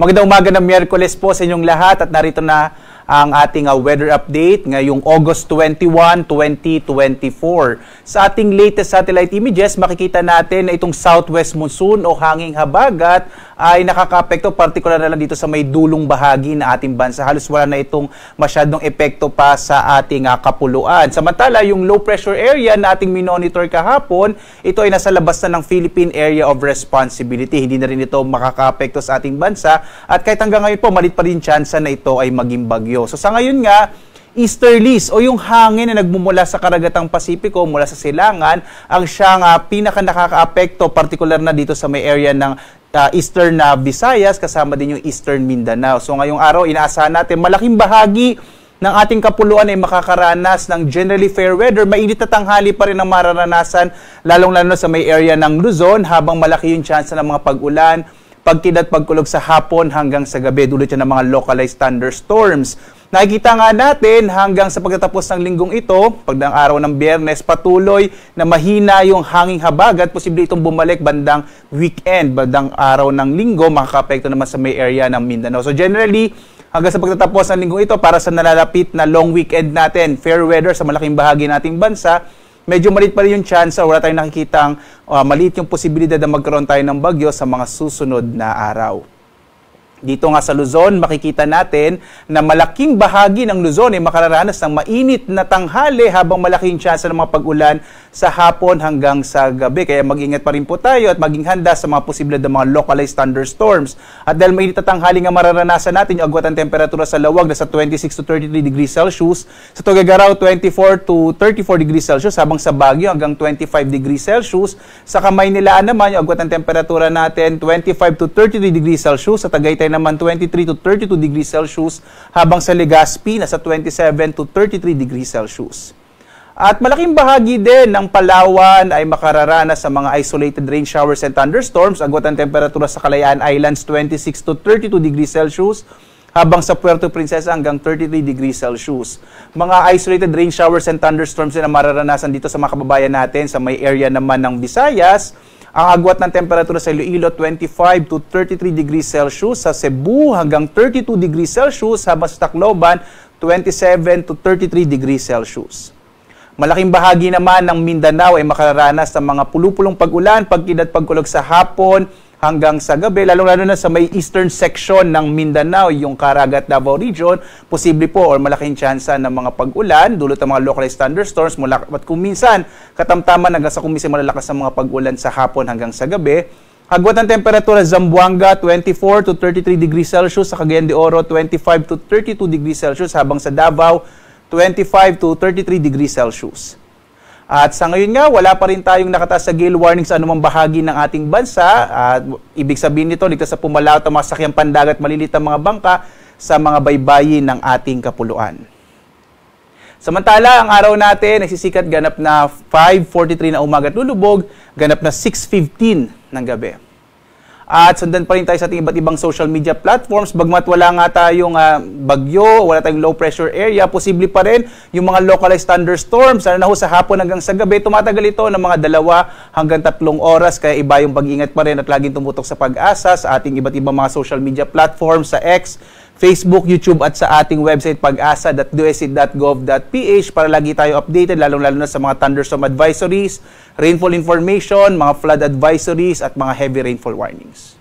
Magandang umaga ng Miyerkules po sa inyong lahat at narito na ang ating weather update ngayong August 21, 2024. Sa ating latest satellite images, makikita natin na itong southwest monsoon o hanging habagat ay nakakaapekto partikular na lang dito sa may dulong bahagi na ating bansa. Halos wala na itong masyadong epekto pa sa ating kapuluan. Samantala, yung low pressure area na ating minonitor kahapon, ito ay nasa labas na ng Philippine Area of Responsibility. Hindi na rin ito makakaapekto sa ating bansa at kahit hanggang ngayon po, malit pa rin tsansa na ito ay maging bagyo. So sa ngayon nga, easterlies o yung hangin na nagmumula sa karagatang Pasipiko mula sa silangan ang siyang pinaka nakakaapekto partikular na dito sa may area ng eastern Visayas kasama din yung eastern Mindanao. So ngayong araw inaasahan natin malaking bahagi ng ating kapuluan ay makakaranas ng generally fair weather. Mainit na tanghali pa rin ang mararanasan lalong-lalo sa may area ng Luzon habang malaki yung chance ng mga pag-ulan, pagkidlat, pagkulog sa hapon hanggang sa gabi dulot yan ng mga localized thunderstorms. Nakikita nga natin hanggang sa pagtatapos ng linggong ito, pagdaang araw ng Biyernes, patuloy na mahina yung hanging habagat. Posible itong bumalik bandang weekend, bandang araw ng linggo, makaka-apekto naman sa may area ng Mindanao. So generally, hanggang sa pagtatapos ng linggong ito, para sa nalalapit na long weekend natin, fair weather sa malaking bahagi nating bansa, medyo maliit pa rin yung chance, wala tayong nakikitang maliit yung posibilidad na magkaroon tayo ng bagyo sa mga susunod na araw. Dito nga sa Luzon, makikita natin na malaking bahagi ng Luzon ay makararanas ng mainit na tanghali habang malaking chance ng mga pag-ulan sa hapon hanggang sa gabi. Kaya mag-ingat pa rin po tayo at maging handa sa mga posibilidad ng mga localized thunderstorms. At dahil mainit na tanghali nga mararanasan natin, yung agwat ng temperatura sa lawag na sa 26 to 33 degrees Celsius, sa Tuguegarao 24 to 34 degrees Celsius, habang sa Baguio hanggang 25 degrees Celsius. Sa Kamaynilaan naman, yung agwat ng temperatura natin 25 to 33 degrees Celsius, sa Tagaytay naman 23 to 32 degrees Celsius, habang sa Legazpi nasa 27 to 33 degrees Celsius. At malaking bahagi din ng Palawan ay makararanas sa mga isolated rain showers and thunderstorms. Agwat ang temperatura sa Kalayaan Islands 26 to 32 degrees Celsius, habang sa Puerto Princesa hanggang 33 degrees Celsius. Mga isolated rain showers and thunderstorms na mararanasan dito sa mga kababayan natin sa may area naman ng Visayas. Ang agwat ng temperatura sa Iloilo 25 to 33 degrees Celsius, sa Cebu hanggang 32 degrees Celsius, habang sa Tacloban 27 to 33 degrees Celsius. Malaking bahagi naman ng Mindanao ay makararanas ng mga pulupulong pag-ulan, pagkidlat, pagkulog sa hapon hanggang sa gabi, lalong-lalo na sa may eastern section ng Mindanao, yung Caraga, Davao region, posible po or malaking tsansa ng mga pag-ulan, dulot ng mga localized thunderstorms, at kung minsan, katamtaman hanggang sa kuminsan malalakas ng mga pag-ulan sa hapon hanggang sa gabi. Agwat ng temperatura Zamboanga 24 to 33 degrees Celsius, sa Cagayan de Oro 25 to 32 degrees Celsius, habang sa Davao 25 to 33 degrees Celsius. At sa ngayon nga, wala pa rin tayong nakataas sa gale warning sa anumang bahagi ng ating bansa. At ibig sabihin nito, ligtas sa pumalaot ang mga sakyang pandagat, malilit ang mga bangka sa mga baybayin ng ating kapuluan. Samantala, ang araw natin nagsisikat ganap na 5:43 na umaga at lulubog, ganap na 6:15 ng gabi. At sundan pa rin tayo sa ating iba't ibang social media platforms. Bagmat wala nga tayong bagyo, wala tayong low pressure area, posible pa rin yung mga localized thunderstorms. Ano na ho, sa hapon hanggang sa gabi, tumatagal ito ng mga 2 hanggang 3 oras. Kaya iba yung pag-ingat pa rin at laging tumutok sa Pag-asa sa ating iba't ibang mga social media platforms, sa X, Facebook, YouTube at sa ating website pag-asa.dose.gov.ph para lagi tayo updated, lalong-lalo na sa mga thunderstorm advisories, rainfall information, mga flood advisories at mga heavy rainfall warnings.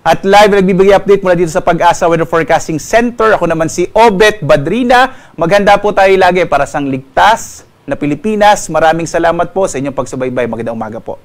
At live nagbibigay update mula dito sa Pag-asa Weather Forecasting Center. Ako naman si Obet Badrina. Maghanda po tayo lagi para sa ligtas na Pilipinas. Maraming salamat po sa inyong pagsubaybay. Magandang umaga po.